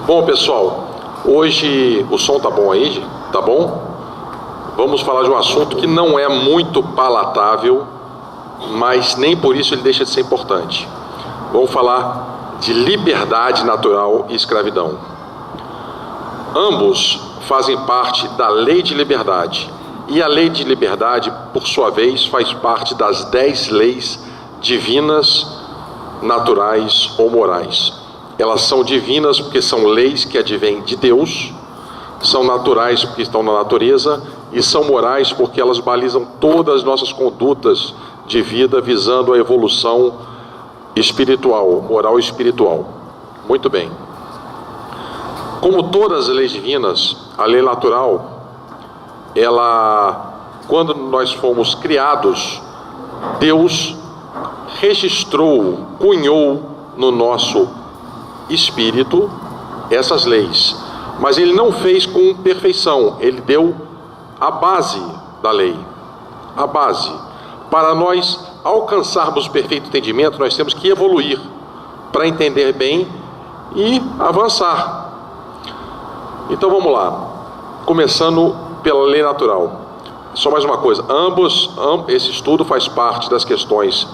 Bom, pessoal, hoje o som tá bom aí? Tá bom? Vamos falar de um assunto que não é muito palatável, mas nem por isso ele deixa de ser importante. Vamos falar de liberdade natural e escravidão. Ambos fazem parte da lei de liberdade. E a lei de liberdade, por sua vez, faz parte das 10 leis divinas, naturais ou morais. Elas são divinas porque são leis que advêm de Deus, são naturais porque estão na natureza e são morais porque elas balizam todas as nossas condutas de vida visando a evolução espiritual, moral e espiritual. Muito bem. Como todas as leis divinas, a lei natural, quando nós fomos criados, Deus registrou, cunhou no nosso espírito essas leis, mas ele não fez com perfeição, ele deu a base da lei, a base. Para nós alcançarmos o perfeito entendimento, nós temos que evoluir para entender bem e avançar. Então vamos lá, começando pela lei natural. Só mais uma coisa, esse estudo faz parte das questões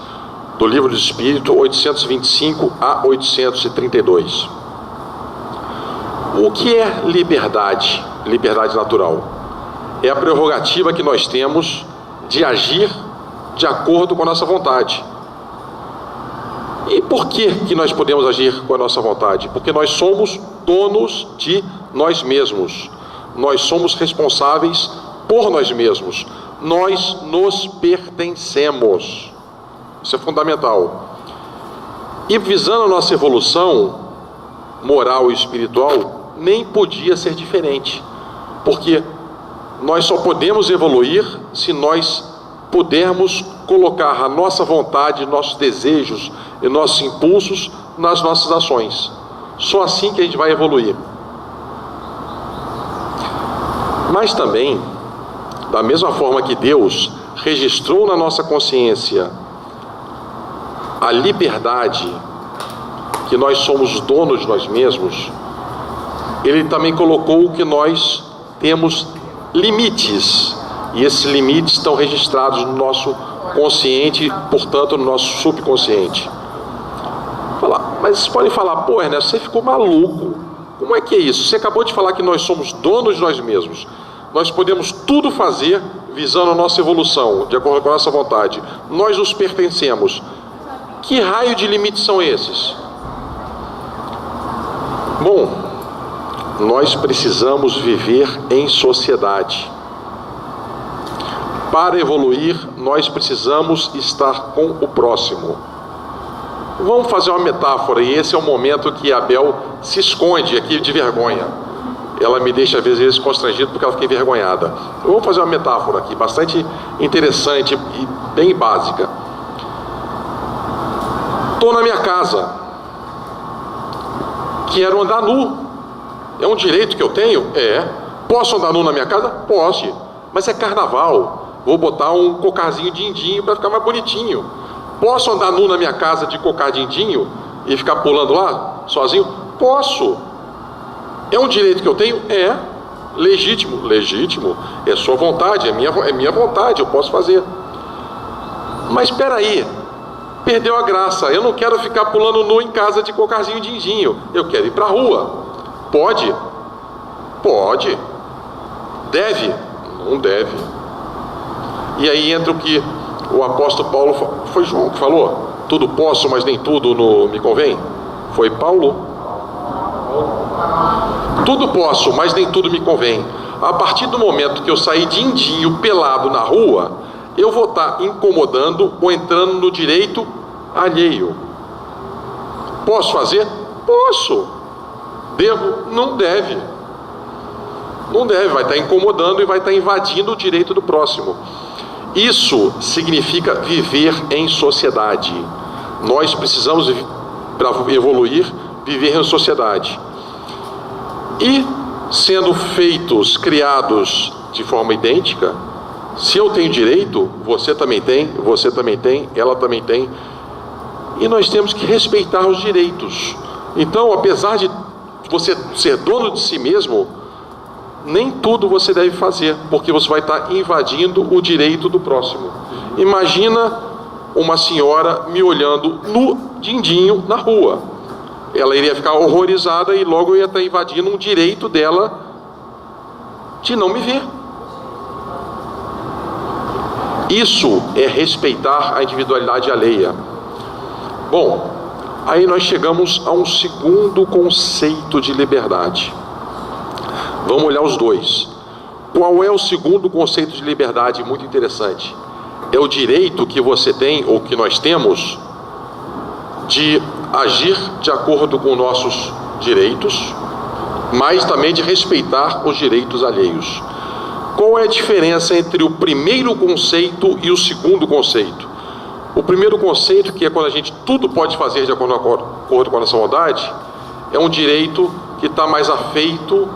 do Livro do Espírito 825 a 832. O que é liberdade? Liberdade natural é a prerrogativa que nós temos de agir de acordo com a nossa vontade. E por que nós podemos agir com a nossa vontade? Porque nós somos donos de nós mesmos. Nós somos responsáveis por nós mesmos. Nós nos pertencemos. Isso é fundamental. E visando a nossa evolução moral e espiritual, nem podia ser diferente. Porque nós só podemos evoluir se nós pudermos colocar a nossa vontade, nossos desejos e nossos impulsos nas nossas ações. Só assim que a gente vai evoluir. Mas também, da mesma forma que Deus registrou na nossa consciência a liberdade, que nós somos donos de nós mesmos, Ele também colocou que nós temos limites, e esses limites estão registrados no nosso consciente, portanto no nosso subconsciente. Mas vocês podem falar, pô, Ernesto, você ficou maluco. Como é que é isso? Você acabou de falar que nós somos donos de nós mesmos. Nós podemos tudo fazer visando a nossa evolução, de acordo com a nossa vontade. Nós nos pertencemos. Que raio de limites são esses? Bom, nós precisamos viver em sociedade. Para evoluir, nós precisamos estar com o próximo. Vamos fazer uma metáfora, e esse é o momento que a Bel se esconde aqui de vergonha. Ela me deixa às vezes constrangido porque ela fica envergonhada. Vamos fazer uma metáfora aqui, bastante interessante e bem básica. Estou na minha casa, quero andar nu. É um direito que eu tenho? É. Posso andar nu na minha casa? Posso. Mas é carnaval. Vou botar um cocarzinho dindinho para ficar mais bonitinho. Posso andar nu na minha casa de cocar dindinho e ficar pulando lá, sozinho? Posso. É um direito que eu tenho? É. Legítimo? Legítimo. É sua vontade, é minha vontade, eu posso fazer. Mas espera aí, perdeu a graça. Eu não quero ficar pulando nu em casa de cocarzinho dindinho. Eu quero ir para a rua. Pode? Pode. Deve? Não deve. E aí entra o que o apóstolo Paulo, foi João que falou, tudo posso, mas nem tudo me convém. Foi Paulo. Tudo posso, mas nem tudo me convém. A partir do momento que eu sair dindinho, pelado na rua, eu vou estar incomodando ou entrando no direito alheio. Posso fazer? Posso. Devo? Não deve. Não deve, vai estar incomodando e vai estar invadindo o direito do próximo. Isso significa viver em sociedade. Nós precisamos, para evoluir, viver em sociedade. E, sendo feitos, criados de forma idêntica, se eu tenho direito, você também tem, ela também tem. E nós temos que respeitar os direitos. Então, apesar de você ser dono de si mesmo, nem tudo você deve fazer, porque você vai estar invadindo o direito do próximo. Imagina uma senhora me olhando no dindinho na rua. Ela iria ficar horrorizada e logo eu ia estar invadindo um direito dela de não me ver. Isso é respeitar a individualidade alheia. Bom, aí nós chegamos a um segundo conceito de liberdade. Vamos olhar os dois. Qual é o segundo conceito de liberdade? Muito interessante. É o direito que você tem, ou que nós temos, de agir de acordo com nossos direitos, mas também de respeitar os direitos alheios. Qual é a diferença entre o primeiro conceito e o segundo conceito? O primeiro conceito, que é quando a gente tudo pode fazer de acordo com a nossa vontade, é um direito que está mais afeito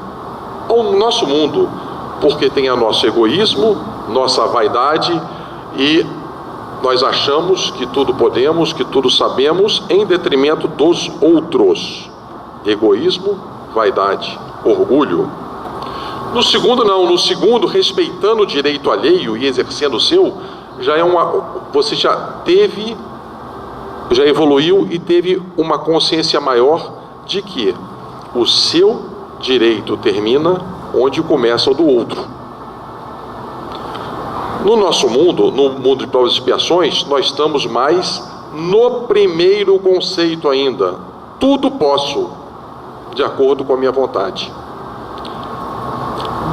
ao nosso mundo, porque tem o nosso egoísmo, nossa vaidade, e nós achamos que tudo podemos, que tudo sabemos, em detrimento dos outros. Egoísmo, vaidade, orgulho. No segundo não, no segundo, respeitando o direito alheio e exercendo o seu, você já evoluiu e teve uma consciência maior de que o seu direito termina onde começa o do outro. No nosso mundo, no mundo de provas e expiações, nós estamos mais no primeiro conceito ainda. Tudo posso, de acordo com a minha vontade.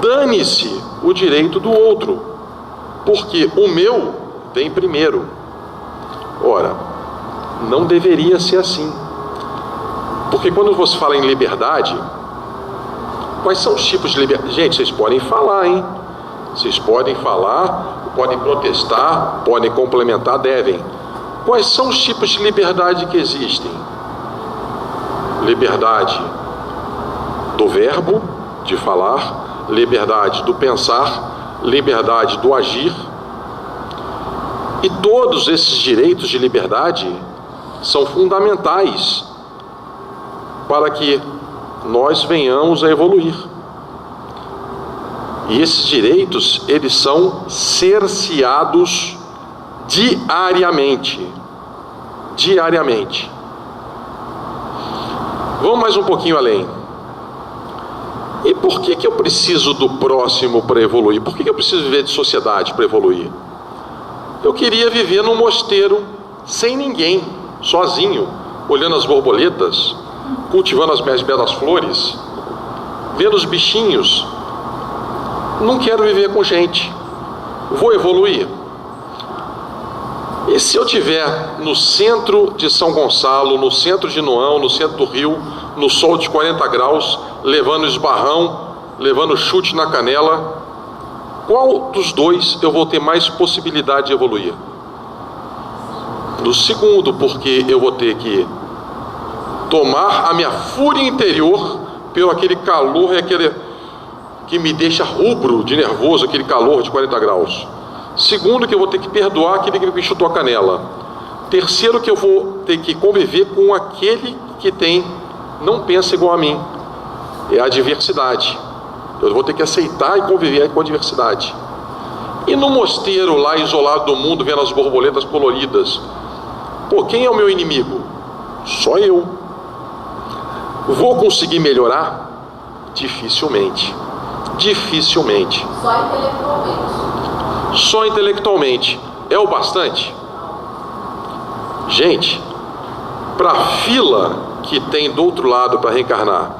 Dane-se o direito do outro, porque o meu vem primeiro. Ora, não deveria ser assim. Porque quando você fala em liberdade, quais são os tipos de liberdade? Gente, vocês podem falar, hein? Vocês podem falar, podem protestar, podem complementar, devem. Quais são os tipos de liberdade que existem? Liberdade do verbo, de falar, liberdade do pensar, liberdade do agir. E todos esses direitos de liberdade são fundamentais para que nós venhamos a evoluir. E esses direitos, eles são cerceados diariamente. Diariamente. Vamos mais um pouquinho além. E por que eu preciso do próximo para evoluir? Por que eu preciso viver de sociedade para evoluir? Eu queria viver num mosteiro sem ninguém, sozinho, olhando as borboletas, cultivando as minhas belas flores, vendo os bichinhos. Não quero viver com gente. Vou evoluir. E se eu estiver no centro de São Gonçalo, no centro de Noão, no centro do Rio, no sol de 40 graus, levando esbarrão, levando chute na canela, qual dos dois eu vou ter mais possibilidade de evoluir? No segundo, porque eu vou ter que tomar a minha fúria interior pelo aquele calor e aquele que me deixa rubro de nervoso, aquele calor de 40 graus. Segundo, que eu vou ter que perdoar aquele que me chutou a canela. Terceiro, que eu vou ter que conviver com aquele que não pensa igual a mim. É a diversidade. Eu vou ter que aceitar e conviver com a diversidade. E no mosteiro, lá isolado do mundo, vendo as borboletas coloridas, quem é o meu inimigo? Só eu. Vou conseguir melhorar? Dificilmente. Dificilmente. Só intelectualmente. Só intelectualmente. É o bastante? Gente, para a fila que tem do outro lado para reencarnar,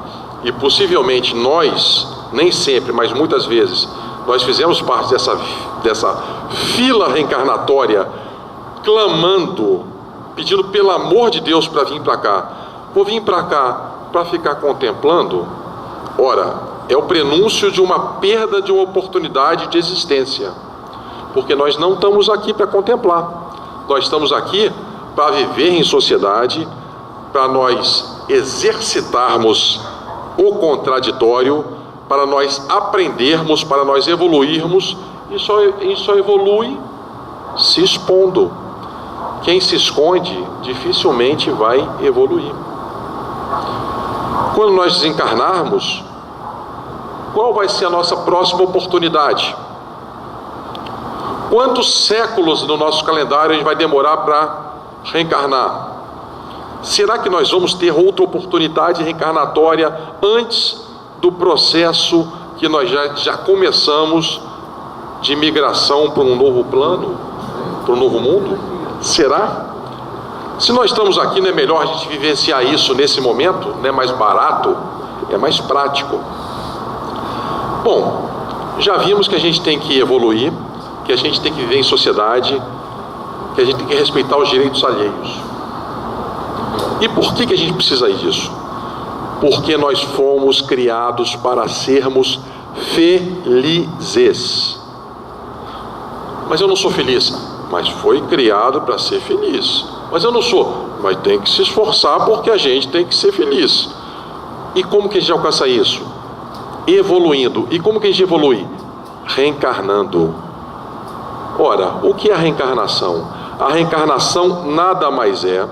e possivelmente nós, nem sempre, mas muitas vezes, nós fizemos parte dessa fila reencarnatória, clamando, pedindo pelo amor de Deus para vir para cá. Vou vir para cá para ficar contemplando? Ora, é o prenúncio de uma perda de uma oportunidade de existência, porque nós não estamos aqui para contemplar, nós estamos aqui para viver em sociedade, para nós exercitarmos o contraditório, para nós aprendermos, para nós evoluirmos, e só evolui se expondo. Quem se esconde dificilmente vai evoluir. Quando nós desencarnarmos, qual vai ser a nossa próxima oportunidade? Quantos séculos no nosso calendário a gente vai demorar para reencarnar? Será que nós vamos ter outra oportunidade reencarnatória antes do processo que nós já começamos de migração para um novo plano, para um novo mundo? Será? Se nós estamos aqui, não é melhor a gente vivenciar isso nesse momento? Não é mais barato? É mais prático. Bom, já vimos que a gente tem que evoluir, que a gente tem que viver em sociedade, que a gente tem que respeitar os direitos alheios. E por que a gente precisa disso? Porque nós fomos criados para sermos felizes. Mas eu não sou feliz. Mas foi criado para ser feliz. Mas eu não sou. Mas tem que se esforçar porque a gente tem que ser feliz. E como que a gente alcança isso? Evoluindo. E como que a gente evolui? Reencarnando. Ora, o que é a reencarnação? A reencarnação nada mais é,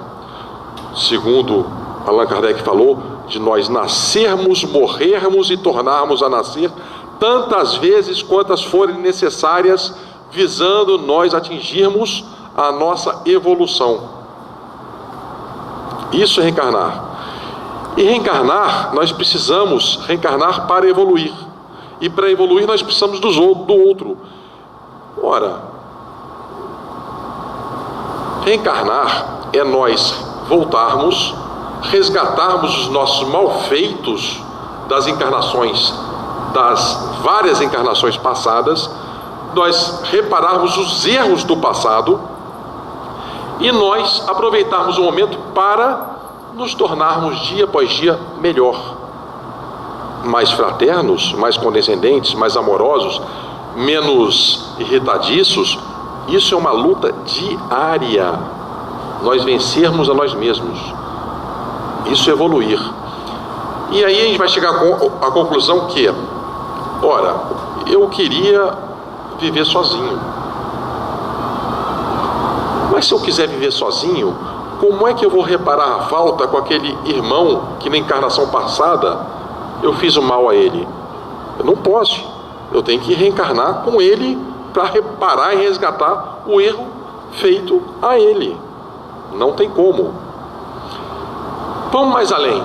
segundo Allan Kardec falou, de nós nascermos, morrermos e tornarmos a nascer tantas vezes quantas forem necessárias, visando nós atingirmos a nossa evolução. Isso é reencarnar. E reencarnar, nós precisamos reencarnar para evoluir. E para evoluir nós precisamos do outro. Ora, reencarnar é nós voltarmos, resgatarmos os nossos malfeitos das encarnações, das várias encarnações passadas, nós repararmos os erros do passado e nós aproveitarmos o momento para nos tornarmos dia após dia melhor, mais fraternos, mais condescendentes, mais amorosos, menos irritadiços. Isso é uma luta diária, nós vencermos a nós mesmos. Isso é evoluir. E aí a gente vai chegar à conclusão que, ora, eu queria viver sozinho. Mas se eu quiser viver sozinho, como é que eu vou reparar a falta com aquele irmão que na encarnação passada eu fiz o mal a ele? Eu não posso. Eu tenho que reencarnar com ele para reparar e resgatar o erro feito a ele. Não tem como. Vamos mais além.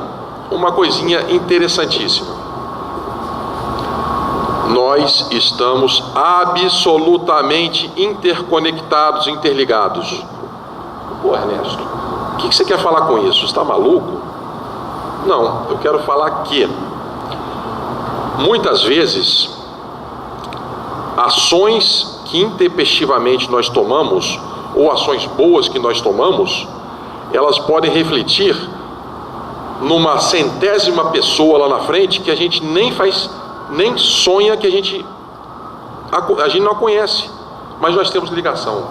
Uma coisinha interessantíssima. Nós estamos absolutamente interconectados, interligados. Pô, Ernesto, o que você quer falar com isso? Você está maluco? Não, eu quero falar que muitas vezes ações que intempestivamente nós tomamos, ou ações boas que nós tomamos, elas podem refletir numa centésima pessoa lá na frente que a gente nem sonha, que a gente não conhece, mas nós temos ligação.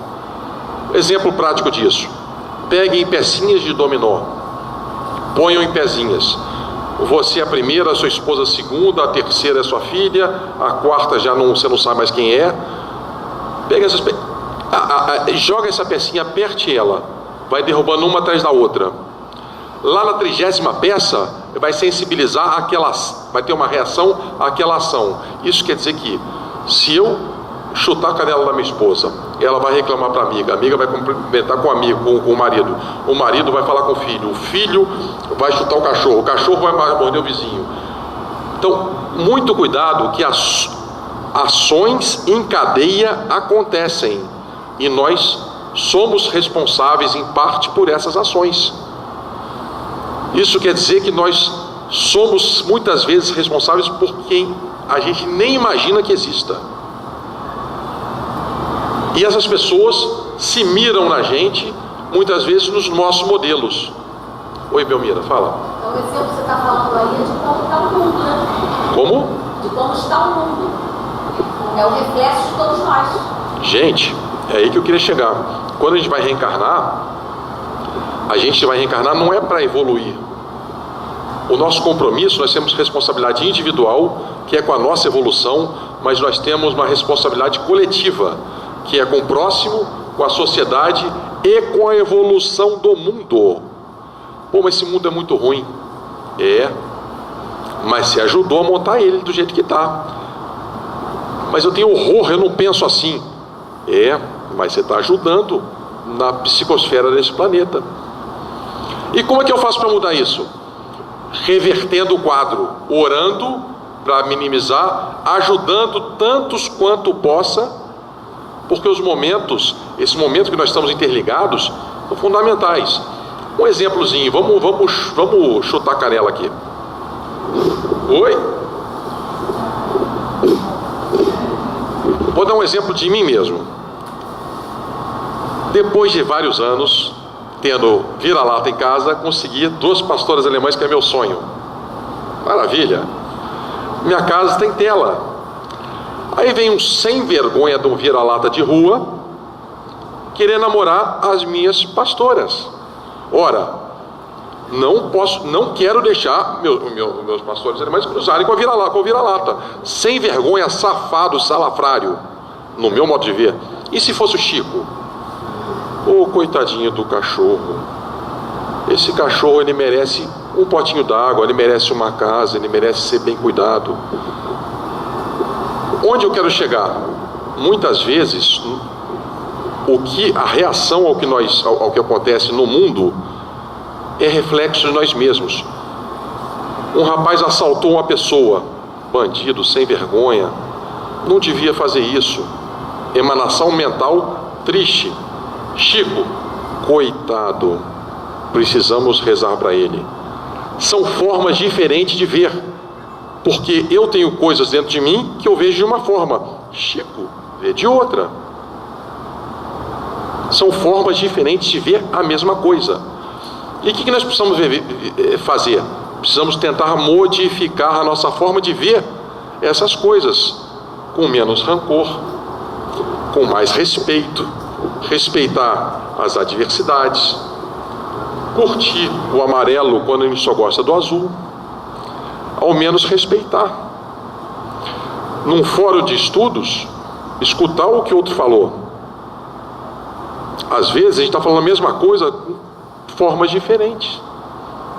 Exemplo prático disso: peguem pecinhas de dominó, ponham em pezinhas. Você é a primeira, a sua esposa a segunda, a terceira é sua filha, a quarta você não sabe mais quem é. Pega essas joga essa pecinha, aperte ela, vai derrubando uma atrás da outra. Lá na 30ª peça, vai sensibilizar vai ter uma reação àquela ação. Isso quer dizer que, se eu chutar a canela da minha esposa, ela vai reclamar para a amiga vai cumprimentar com o amigo, com o marido vai falar com o filho vai chutar o cachorro vai morder o vizinho. Então, muito cuidado, que as ações em cadeia acontecem, e nós somos responsáveis em parte por essas ações. Isso quer dizer que nós somos muitas vezes responsáveis por quem a gente nem imagina que exista. E essas pessoas se miram na gente, muitas vezes nos nossos modelos. Oi, Belmira, fala. Então, o exemplo que você está falando aí é de como está o mundo, né? Como? De como está o mundo. É o reflexo de todos nós. Gente, é aí que eu queria chegar. Quando a gente vai reencarnar não é para evoluir. O nosso compromisso, nós temos responsabilidade individual, que é com a nossa evolução, mas nós temos uma responsabilidade coletiva, que é com o próximo, com a sociedade e com a evolução do mundo. Pô, mas esse mundo é muito ruim. mas você ajudou a montar ele do jeito que está. Mas eu tenho horror, eu não penso assim. Mas você está ajudando na psicosfera desse planeta. E como é que eu faço para mudar isso? Revertendo o quadro, orando para minimizar, ajudando tantos quanto possa, porque esse momento que nós estamos interligados, são fundamentais. Um exemplozinho, vamos chutar a canela aqui. Oi? Vou dar um exemplo de mim mesmo. Depois de vários anos, tendo vira-lata em casa, consegui 2 pastoras alemãs, que é meu sonho. Maravilha! Minha casa tem tela. Aí vem um sem vergonha de um vira-lata de rua, querer namorar as minhas pastoras. Ora, não quero deixar meus pastores alemães cruzarem com o vira-lata. Sem vergonha, safado, salafrário, no meu modo de ver. E se fosse o Chico? Coitadinho do cachorro. Esse cachorro, ele merece um potinho d'água, ele merece uma casa, ele merece ser bem cuidado. Onde eu quero chegar? Muitas vezes, a reação ao que acontece no mundo é reflexo de nós mesmos. Um rapaz assaltou uma pessoa, bandido, sem vergonha, não devia fazer isso. Emanação mental triste. Chico, coitado, precisamos rezar para ele. São formas diferentes de ver, porque eu tenho coisas dentro de mim que eu vejo de uma forma, Chico vê de outra. São formas diferentes de ver a mesma coisa. E o que nós precisamos fazer? Precisamos tentar modificar a nossa forma de ver essas coisas, com menos rancor, com mais respeito, respeitar as adversidades, curtir o amarelo quando a gente só gosta do azul, ao menos respeitar. Num fórum de estudos, escutar o que o outro falou. Às vezes a gente está falando a mesma coisa com formas diferentes,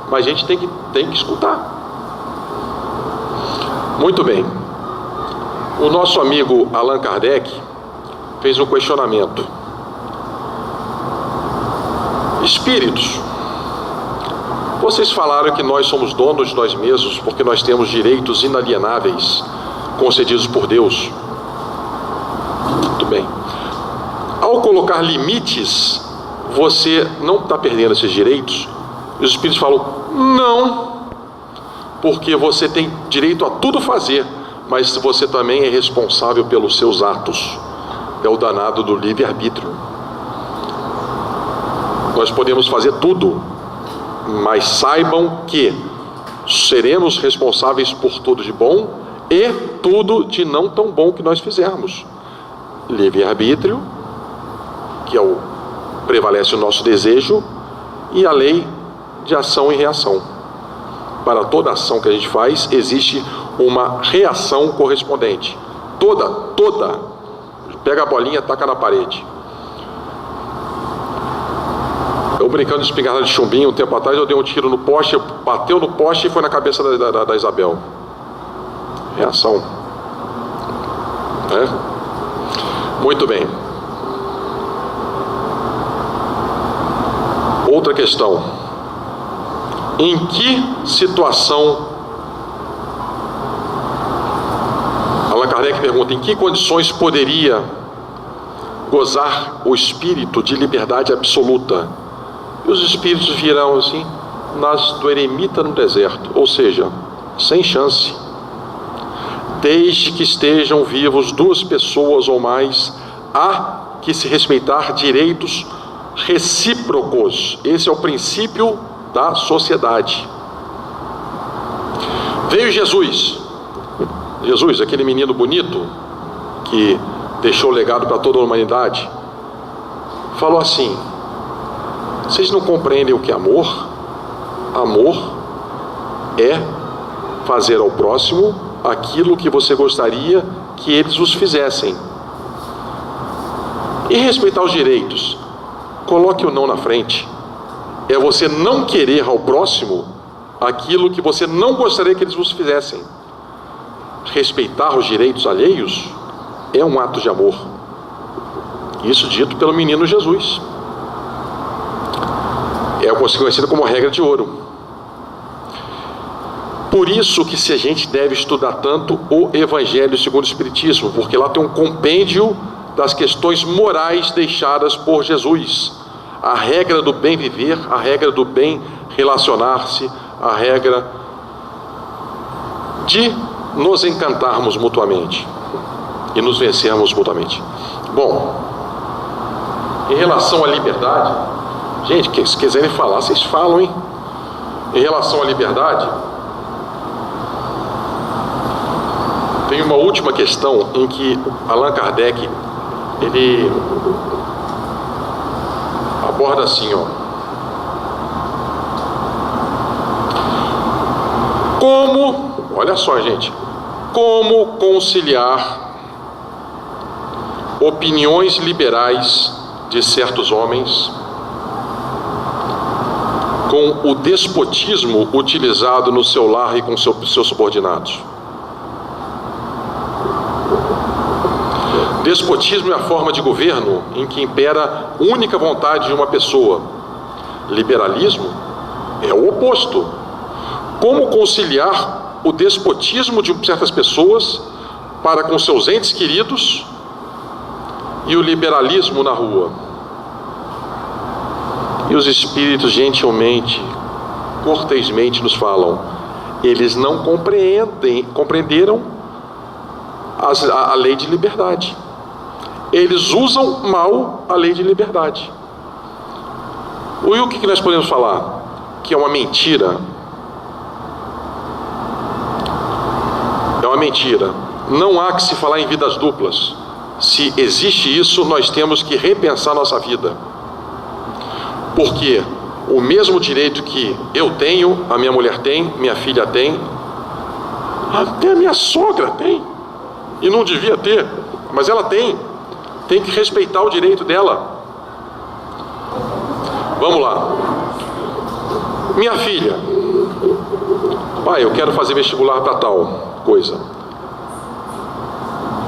mas a gente tem que escutar. Muito bem. O nosso amigo Allan Kardec fez um questionamento. Espíritos, vocês falaram que nós somos donos de nós mesmos porque nós temos direitos inalienáveis concedidos por Deus. Muito bem. Ao colocar limites, você não está perdendo esses direitos? Os espíritos falam, não, porque você tem direito a tudo fazer, mas você também é responsável pelos seus atos. É o danado do livre-arbítrio. Nós podemos fazer tudo, mas saibam que seremos responsáveis por tudo de bom e tudo de não tão bom que nós fizermos. Livre-arbítrio, que prevalece o nosso desejo, e a lei de ação e reação. Para toda ação que a gente faz, existe uma reação correspondente. Toda. Pega a bolinha e taca na parede. Eu brincando de espingarda de chumbinho, um tempo atrás, eu dei um tiro no poste, bateu no poste e foi na cabeça da Isabel. Reação. Muito bem. Outra questão. Em que situação, Allan Kardec pergunta, em que condições poderia gozar o espírito de liberdade absoluta? E os espíritos virão assim, nas do eremita no deserto, ou seja, sem chance. Desde que estejam vivos 2 pessoas ou mais, há que se respeitar direitos recíprocos. Esse é o princípio da sociedade. Veio Jesus, aquele menino bonito que deixou legado para toda a humanidade, falou assim: vocês não compreendem o que é amor? Amor é fazer ao próximo aquilo que você gostaria que eles os fizessem. E respeitar os direitos, coloque o não na frente. É você não querer ao próximo aquilo que você não gostaria que eles vos fizessem. Respeitar os direitos alheios é um ato de amor. Isso dito pelo menino Jesus. É conhecido como regra de ouro. Por isso que se a gente deve estudar tanto o Evangelho segundo o Espiritismo, porque lá tem um compêndio das questões morais deixadas por Jesus. A regra do bem viver, a regra do bem relacionar-se, a regra de nos encantarmos mutuamente e nos vencermos mutuamente. Bom, em relação à liberdade, gente, se quiserem falar, vocês falam, hein? Em relação à liberdade, tem uma última questão em que Allan Kardec ele aborda assim, ó. Olha só, gente, como conciliar opiniões liberais de certos homens com o despotismo utilizado no seu lar e com seus subordinados? Despotismo é a forma de governo em que impera a única vontade de uma pessoa. Liberalismo é o oposto. Como conciliar o despotismo de certas pessoas para com seus entes queridos e o liberalismo na rua? E os espíritos gentilmente, cortesmente nos falam: eles não compreenderam a lei de liberdade. Eles usam mal a lei de liberdade. E o que nós podemos falar? Que é uma mentira. É uma mentira. Não há que se falar em vidas duplas. Se existe isso, nós temos que repensar nossa vida. Porque o mesmo direito que eu tenho, a minha mulher tem, minha filha tem, até a minha sogra tem, e não devia ter, mas ela tem. Tem que respeitar o direito dela. Vamos lá. Minha filha: pai, eu quero fazer vestibular para tal coisa.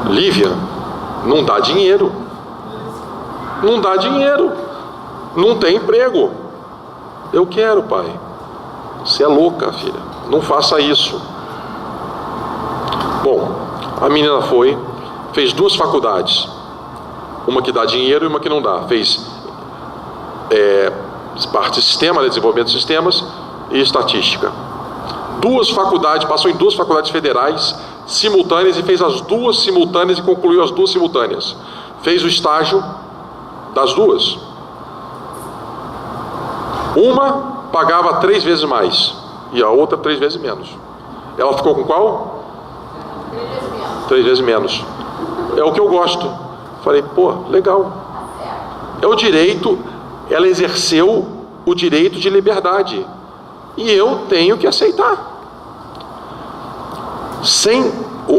Lívia, não dá dinheiro. Não dá dinheiro. Não tem emprego. Eu quero, pai. Você é louca, filha. Não faça isso. Bom, a menina foi, fez 2 faculdades. Uma que dá dinheiro e uma que não dá. Fez parte de sistema, desenvolvimento de sistemas e estatística. 2 faculdades, passou em 2 faculdades federais simultâneas e fez as 2 simultâneas e concluiu as 2 simultâneas. Fez o estágio das 2. Uma pagava 3 vezes mais e a outra 3 vezes menos. Ela ficou com qual? 3 vezes menos. É o que eu gosto. Falei, pô, legal. É o direito, ela exerceu o direito de liberdade. E eu tenho que aceitar.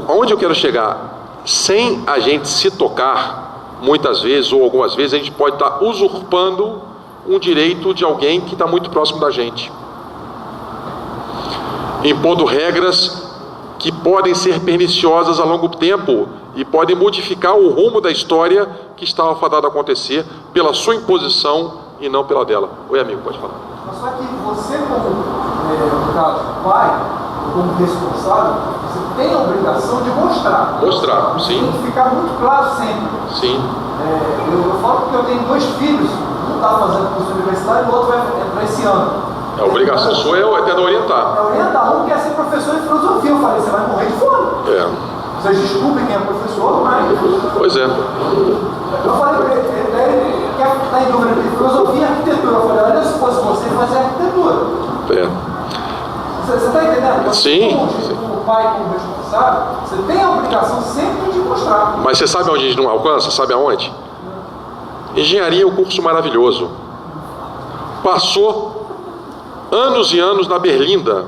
Onde eu quero chegar? Sem a gente se tocar, muitas vezes ou algumas vezes, a gente pode estar usurpando um direito de alguém que está muito próximo da gente. Impondo regras que podem ser perniciosas a longo tempo e podem modificar o rumo da história que estava fadada a acontecer pela sua imposição e não pela dela. Oi, amigo, pode falar. Mas só que você, como no caso, pai, como responsável, você tem a obrigação de mostrar. Mostrar, sim. Tem que ficar muito claro sempre. Sim. Eu falo porque eu tenho 2 filhos, um está fazendo curso universitário e o outro vai entrar esse ano. A obrigação sua é até de orientar. É orientar. Um quer ser professor de filosofia. Eu falei, você vai morrer de fome. Vocês desculpem quem é professor, mas... Pois é. Eu falei para ele quer estar em dúvida de filosofia e arquitetura. Eu falei, olha, se fosse você, fazer arquitetura. Você está entendendo? Sim. Como pai, como responsável, você tem a obrigação sempre de mostrar. Mas você sabe onde a gente não alcança? Sabe aonde? Engenharia é um curso maravilhoso. Passou anos e anos na Berlinda,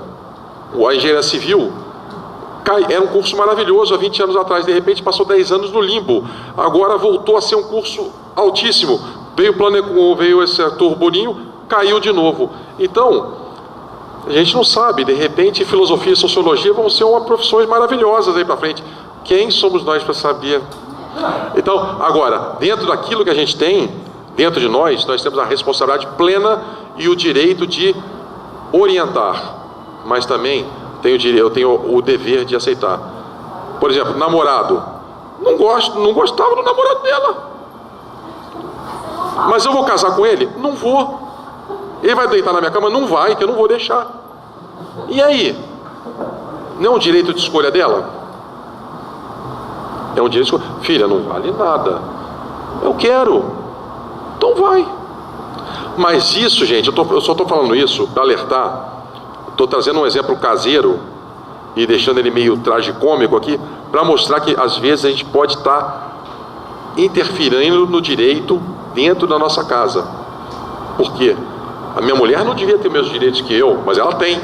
a engenharia civil, era um curso maravilhoso há 20 anos atrás, de repente passou 10 anos no limbo, agora voltou a ser um curso altíssimo, veio esse turbulinho, caiu de novo. Então, A gente não sabe, de repente filosofia e sociologia vão ser uma profissões maravilhosas aí para frente. Quem somos nós para saber? Então, agora, dentro daquilo que a gente tem, dentro de nós temos a responsabilidade plena e o direito de orientar, mas também eu tenho o dever de aceitar. Por exemplo, namorado, não gostava do namorado dela, mas eu vou casar com ele? Não vou. Ele vai deitar na minha cama? Não vai, que eu não vou deixar. E aí? Não é um direito de escolha dela? É um direito de escolha. Filha, não vale nada. Eu quero. Então vai. Mas isso, gente, eu só estou falando isso para alertar. Estou trazendo um exemplo caseiro e deixando ele meio tragicômico aqui, para mostrar que às vezes a gente pode estar interferindo no direito dentro da nossa casa. Por quê? A minha mulher não devia ter os mesmos direitos que eu, mas ela tem.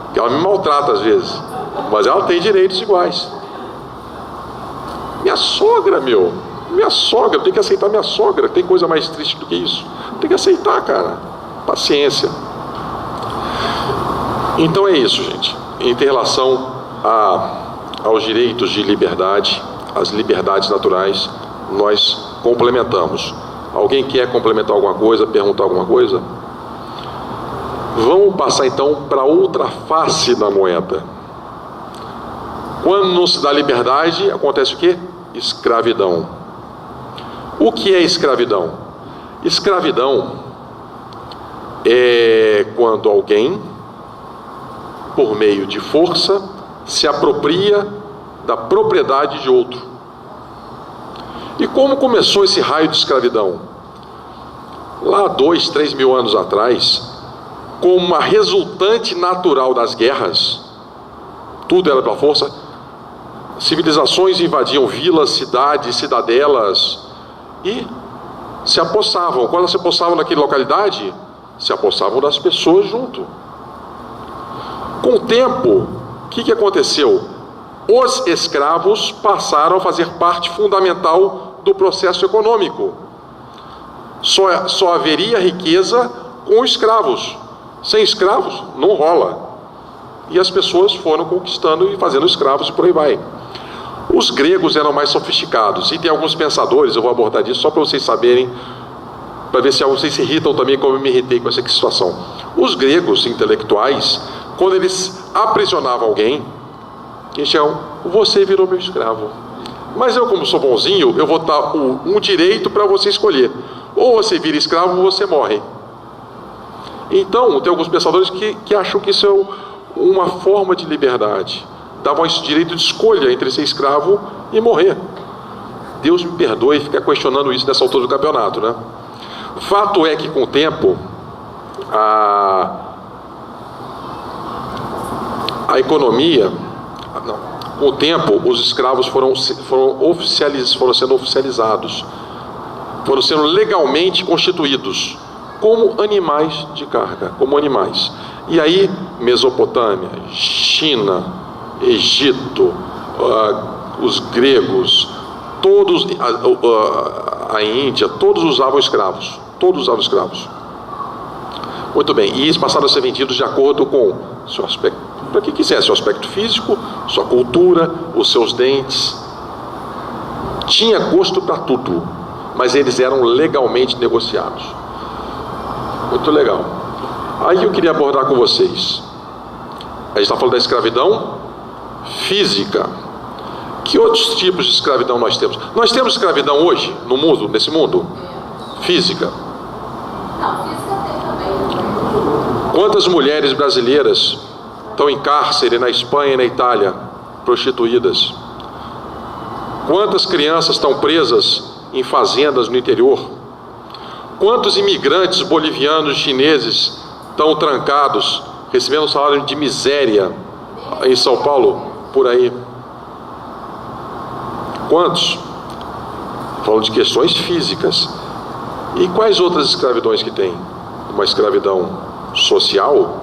Porque ela me maltrata às vezes, mas ela tem direitos iguais. Minha sogra, eu tenho que aceitar minha sogra. Tem coisa mais triste do que isso? Tem que aceitar, cara. Paciência. Então é isso, gente. Em relação aos direitos de liberdade, as liberdades naturais, nós complementamos. Alguém quer complementar alguma coisa, perguntar alguma coisa? Vamos passar então para outra face da moeda. Quando não se dá liberdade, acontece o quê? Escravidão. O que é escravidão? Escravidão é quando alguém, por meio de força, se apropria da propriedade de outro. E como começou esse raio de escravidão? Lá 2, 3 mil anos atrás, como uma resultante natural das guerras, tudo era pela força, civilizações invadiam vilas, cidades, cidadelas e se apossavam. Quando se apossavam naquela localidade, se apossavam das pessoas junto. Com o tempo, o que aconteceu? Os escravos passaram a fazer parte fundamental do processo econômico. Só haveria riqueza com escravos. Sem escravos, não rola. E as pessoas foram conquistando e fazendo escravos e por aí vai. Os gregos eram mais sofisticados. E tem alguns pensadores, eu vou abordar disso só para vocês saberem, para ver se vocês se irritam também como eu me irritei com essa situação. Os gregos intelectuais, quando eles aprisionavam alguém, eles diziam: você virou meu escravo. Mas eu, como sou bonzinho, eu vou dar um direito para você escolher. Ou você vira escravo ou você morre. Então, tem alguns pensadores que acham que isso é uma forma de liberdade. Davam esse direito de escolha entre ser a economia, com o tempo, os escravos foram sendo oficializados, foram sendo legalmente constituídos como animais de carga, como animais. E aí, Mesopotâmia, China, Egito, os gregos, todos, a Índia, todos usavam escravos. Todos usavam escravos. Muito bem, e eles passaram a ser vendidos de acordo com seu aspecto, para quem quiser, seu aspecto físico, sua cultura, os seus dentes. Tinha gosto para tudo, mas eles eram legalmente negociados. Muito legal. Aí eu queria abordar com vocês. A gente está falando da escravidão física. Que outros tipos de escravidão nós temos? Nós temos escravidão hoje no mundo, nesse mundo? Física. Não, física tem também. Quantas mulheres brasileiras estão em cárcere na Espanha e na Itália, prostituídas? Quantas crianças estão presas em fazendas no interior? Quantos imigrantes bolivianos, chineses estão trancados, recebendo um salário de miséria em São Paulo, por aí? Quantos? Falando de questões físicas. E quais outras escravidões que tem? Uma escravidão social,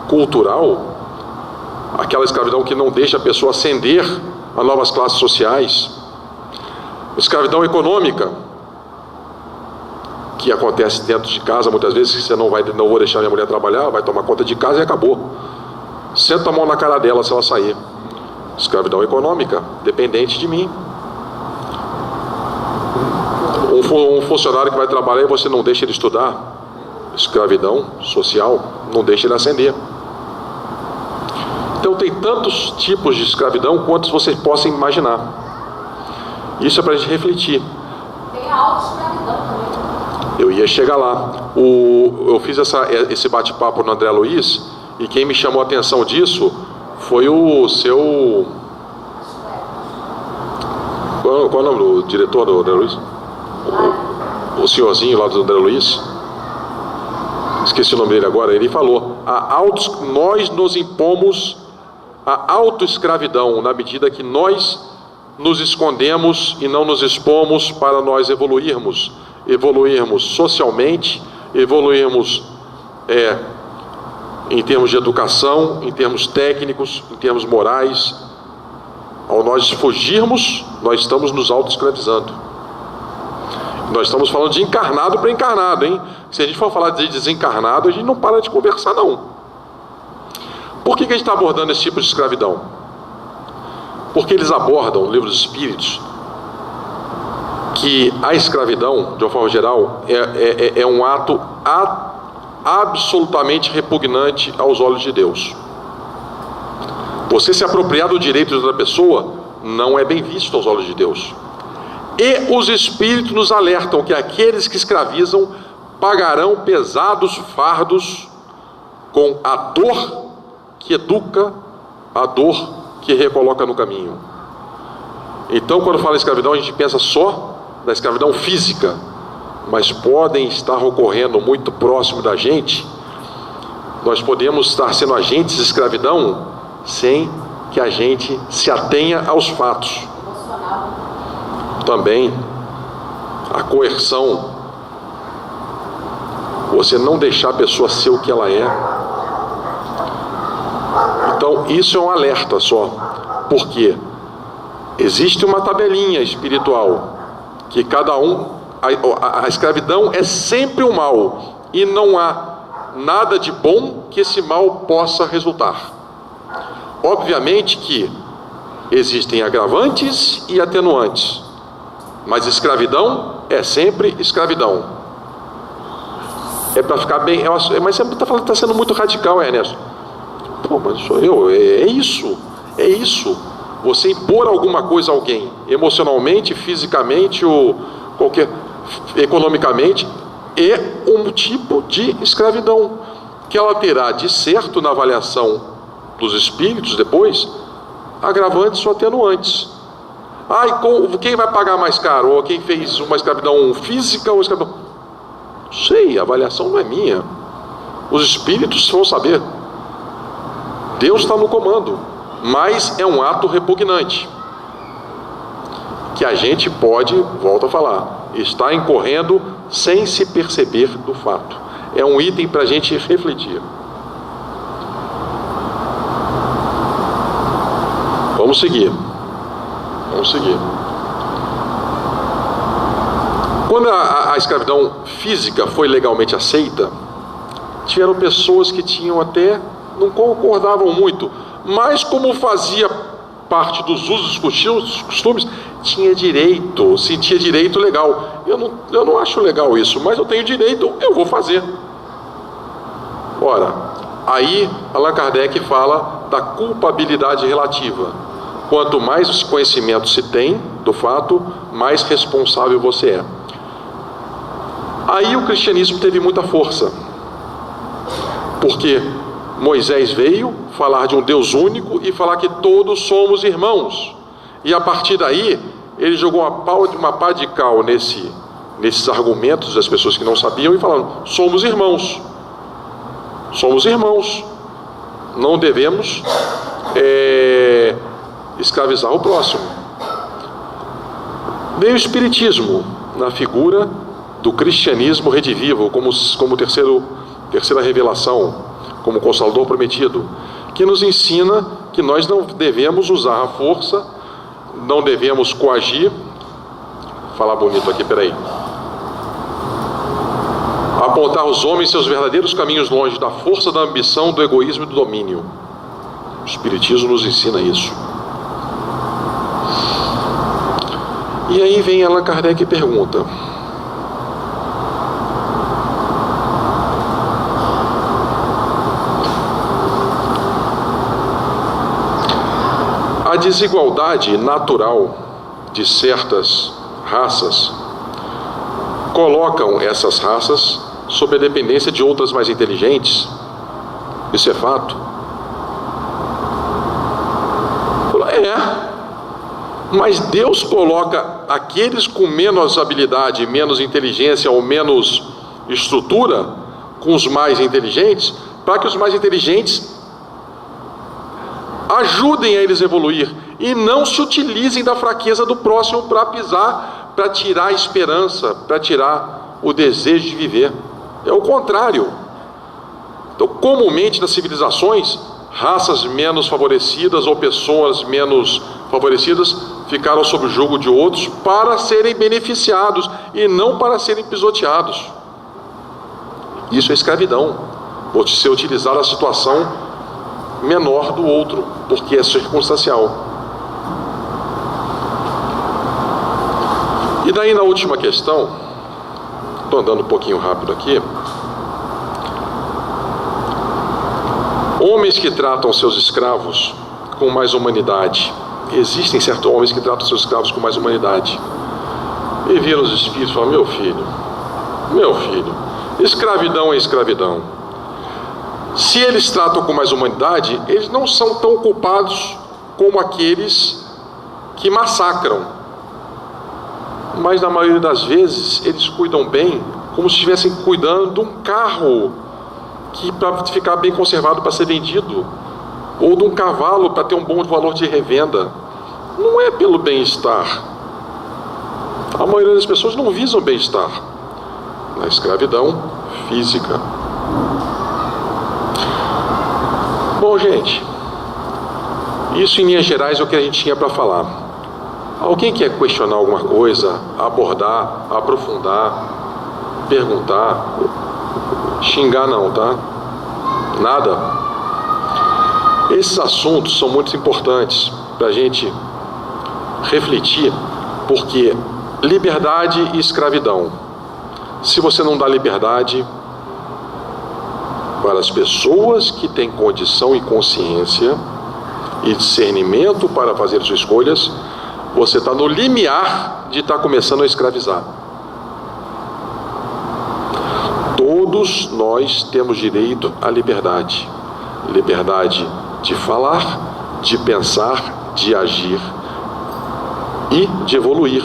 cultural, aquela escravidão que não deixa a pessoa ascender a novas classes sociais. Escravidão econômica. que acontece dentro de casa, muitas vezes, que você não vou deixar minha mulher trabalhar, vai tomar conta de casa e acabou. Senta a mão na cara dela se ela sair. Escravidão econômica, dependente de mim. Um funcionário que vai trabalhar e você não deixa ele estudar, escravidão social, não deixa ele ascender. Então tem tantos tipos de escravidão quantos vocês possam imaginar. Isso é para a gente refletir. Tem a autoescravidão também. Eu ia chegar lá. Eu fiz esse bate-papo no André Luiz, e quem me chamou a atenção disso foi o seu... Qual é o nome do diretor do André Luiz? O senhorzinho lá do André Luiz. Esqueci o nome dele agora. Ele falou: nós nos impomos a autoescravidão na medida que nós nos escondemos e não nos expomos para nós evoluirmos socialmente, evoluirmos em termos de educação, em termos técnicos, em termos morais. Ao nós fugirmos, nós estamos nos autoescravizando. Nós estamos falando de encarnado para encarnado, hein? Se a gente for falar de desencarnado, a gente não para de conversar, não. Por que a gente está abordando esse tipo de escravidão? Porque eles abordam, no livro dos Espíritos, que a escravidão, de uma forma geral, é um ato absolutamente repugnante aos olhos de Deus. Você se apropriar do direito de outra pessoa não é bem visto aos olhos de Deus. E os Espíritos nos alertam que aqueles que escravizam pagarão pesados fardos com a dor que educa, a dor que recoloca no caminho. Então, quando fala em escravidão, a gente pensa só da escravidão física, mas podem estar ocorrendo muito próximo da gente. Nós podemos estar sendo agentes de escravidão sem que a gente se atenha aos fatos. Também a coerção, você não deixar a pessoa ser o que ela é. Então isso é um alerta só, porque existe uma tabelinha espiritual que cada a escravidão é sempre o mal, e não há nada de bom que esse mal possa resultar. Obviamente que existem agravantes e atenuantes, mas escravidão é sempre escravidão. É para ficar bem. Mas você está sendo muito radical, Ernesto. Pô, mas sou eu. É isso. Você impor alguma coisa a alguém, emocionalmente, fisicamente ou economicamente, é um tipo de escravidão que ela terá de certo na avaliação dos espíritos depois, agravantes ou atenuantes. Quem vai pagar mais caro? Ou quem fez uma escravidão física ou escravidão... Não sei, a avaliação não é minha. Os espíritos vão saber. Deus está no comando. Mas é um ato repugnante, que a gente pode, volto a falar, está incorrendo sem se perceber do fato. É um item para a gente refletir. Vamos seguir. Quando a escravidão física foi legalmente aceita, tiveram pessoas que tinham até, não concordavam muito, mas como fazia parte dos usos e costumes, tinha direito, sentia direito legal. Eu não acho legal isso, mas eu tenho direito, eu vou fazer. Ora, aí Allan Kardec fala da culpabilidade relativa. Quanto mais conhecimento se tem do fato, mais responsável você é. Aí o cristianismo teve muita força, porque Moisés veio falar de um Deus único e falar que todos somos irmãos. E a partir daí, ele jogou uma pá de cal nesses argumentos das pessoas que não sabiam e falaram: somos irmãos. Somos irmãos. Não devemos escravizar o próximo. Veio o Espiritismo na figura do cristianismo redivivo, como terceira revelação, como Consolador prometido, que nos ensina que nós não devemos usar a força, não devemos coagir. Vou falar bonito aqui, peraí. apontar os homens seus verdadeiros caminhos longe da força, da ambição, do egoísmo e do domínio. O Espiritismo nos ensina isso. E aí vem Allan Kardec e pergunta: a desigualdade natural de certas raças colocam essas raças sob a dependência de outras mais inteligentes? Isso é fato? Mas Deus coloca aqueles com menos habilidade, menos inteligência ou menos estrutura com os mais inteligentes, para que os mais inteligentes ajudem a eles a evoluir e não se utilizem da fraqueza do próximo para pisar, para tirar a esperança, para tirar o desejo de viver. É o contrário. Então, comumente nas civilizações, raças menos favorecidas ou pessoas menos favorecidas ficaram sob o jugo de outros para serem beneficiados e não para serem pisoteados. Isso é escravidão. Você utilizar a situação menor do outro, porque é circunstancial. E daí na última questão, estou andando um pouquinho rápido aqui. Homens que tratam seus escravos com mais humanidade. Existem certos homens que tratam seus escravos com mais humanidade. E viram os espíritos e falam: meu filho, escravidão é escravidão. Se eles tratam com mais humanidade, eles não são tão culpados como aqueles que massacram. Mas na maioria das vezes eles cuidam bem, como se estivessem cuidando de um carro que para ficar bem conservado para ser vendido, ou de um cavalo para ter um bom valor de revenda. Não é pelo bem-estar. A maioria das pessoas não visam bem-estar na escravidão física. Bom, gente, isso em linhas gerais é o que a gente tinha para falar. Alguém quer questionar alguma coisa, abordar, aprofundar, perguntar? Xingar não, tá? Nada. Esses assuntos são muito importantes para a gente refletir, porque liberdade e escravidão. Se você não dá liberdade para as pessoas que têm condição e consciência e discernimento para fazer suas escolhas, você está no limiar de estar começando a escravizar. Todos nós temos direito à liberdade. Liberdade de falar, de pensar, de agir e de evoluir.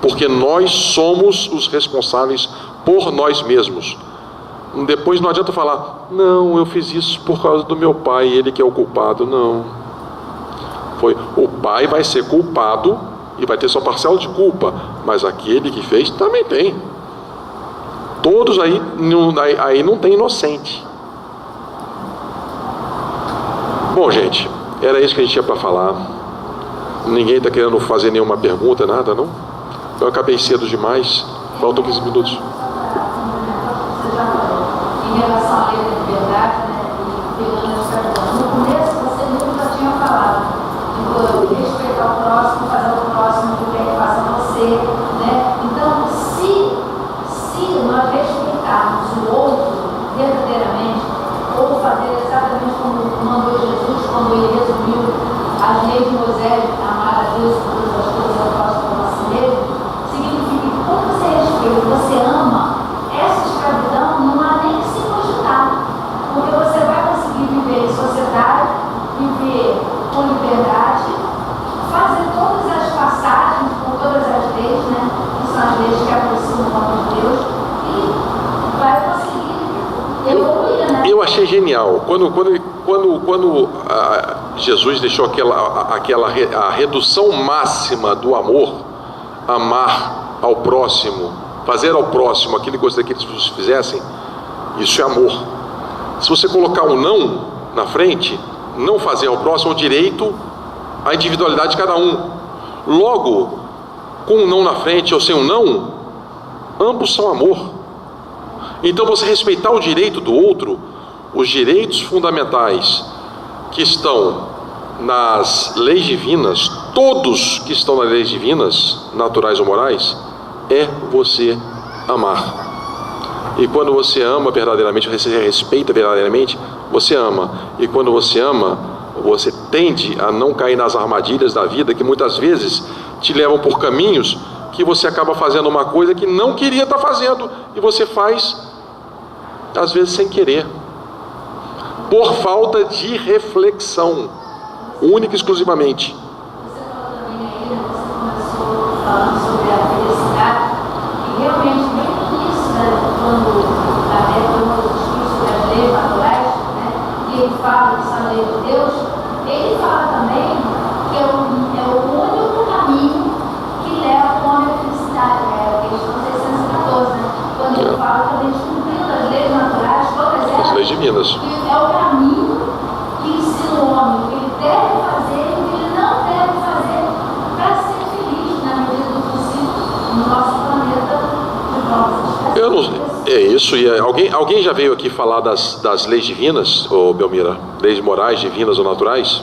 Porque nós somos os responsáveis por nós mesmos. Depois não adianta falar: não, eu fiz isso por causa do meu pai, ele que é o culpado. Não. O pai vai ser culpado e vai ter sua parcela de culpa, mas aquele que fez também tem. Todos aí não tem inocente. Bom, gente, era isso que a gente tinha para falar. Ninguém está querendo fazer nenhuma pergunta, nada, não? Eu acabei cedo demais. Faltam 15 minutos. Você já falou em relação à lei da liberdade, né? E pegando a escravidão. No começo você nunca tinha falado de respeitar o próximo, fazer o próximo que quer que faça você, né? Então, se nós respeitarmos o outro verdadeiramente, ou fazer exatamente como mandou Jesus quando ele resumiu as leis de Moisés, amar a Deus por todas as coisas, ao próximo como a si mesmo, significa que quando você respeita, você ama, essa escravidão não há nem que se cogitar, porque você vai conseguir viver em sociedade, viver com liberdade, fazer todas as passagens com todas as leis, né, que são as leis que aproximam o nome de Deus, e vai conseguir evoluir, né? Eu achei genial quando Jesus deixou a redução máxima do amor, amar ao próximo, fazer ao próximo aquilo que gostaria que eles fizessem. Isso é amor. Se você colocar um não na frente, não fazer ao próximo o direito à individualidade de cada um. Logo, com um não na frente ou sem um não, ambos são amor. Então, você respeitar o direito do outro, os direitos fundamentais que estão nas leis divinas, todos que estão nas leis divinas, naturais ou morais, é você amar. E quando você ama verdadeiramente, você respeita verdadeiramente, você ama. E quando você ama, você tende a não cair nas armadilhas da vida, que muitas vezes te levam por caminhos que você acaba fazendo uma coisa que não queria estar fazendo, e você faz, às vezes, sem querer, por falta de reflexão, única e exclusivamente. Você falou também aí, você começou falando sobre a felicidade, e realmente bem isso, né, quando a reforma do discurso das leis naturais, né, e ele fala que são leis de Deus, ele fala também que é o único caminho que leva o homem à felicidade, né, a questão 614, né, quando ele fala que a gente cumprindo as leis naturais, todas elas, as leis divinas, que é o caminho que ensina o homem o que ele deve fazer e o que ele não deve fazer para ser feliz na medida do possível no nosso planeta de volta. Eu não, é isso. E alguém já veio aqui falar das leis divinas, ô Belmira? Leis morais, divinas ou naturais?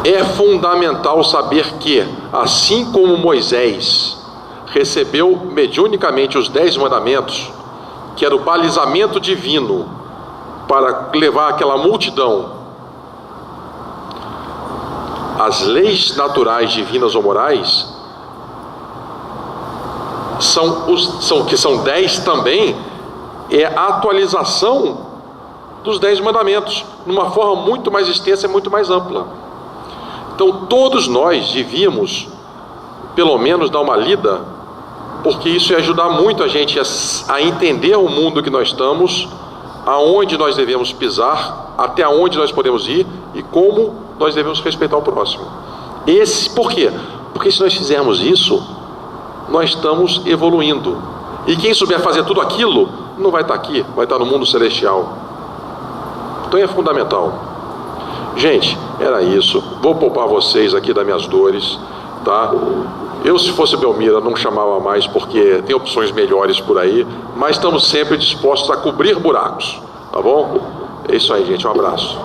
É fundamental saber que, assim como Moisés recebeu mediunicamente os 10 mandamentos, que era o balizamento divino para levar aquela multidão, as leis naturais, divinas ou morais, que são 10 também, é a atualização dos 10 mandamentos, numa forma muito mais extensa e muito mais ampla. Então todos nós devíamos, pelo menos, dar uma lida, porque isso ia ajudar muito a gente a entender o mundo que nós estamos, aonde nós devemos pisar, até onde nós podemos ir e como nós devemos respeitar o próximo. Por quê? Porque se nós fizermos isso, nós estamos evoluindo. E quem souber fazer tudo aquilo, não vai estar aqui, vai estar no mundo celestial. Então é fundamental. Gente, era isso. Vou poupar vocês aqui das minhas dores, tá? Eu, se fosse Belmira, não chamava mais, porque tem opções melhores por aí, mas estamos sempre dispostos a cobrir buracos, tá bom? É isso aí, gente. Um abraço.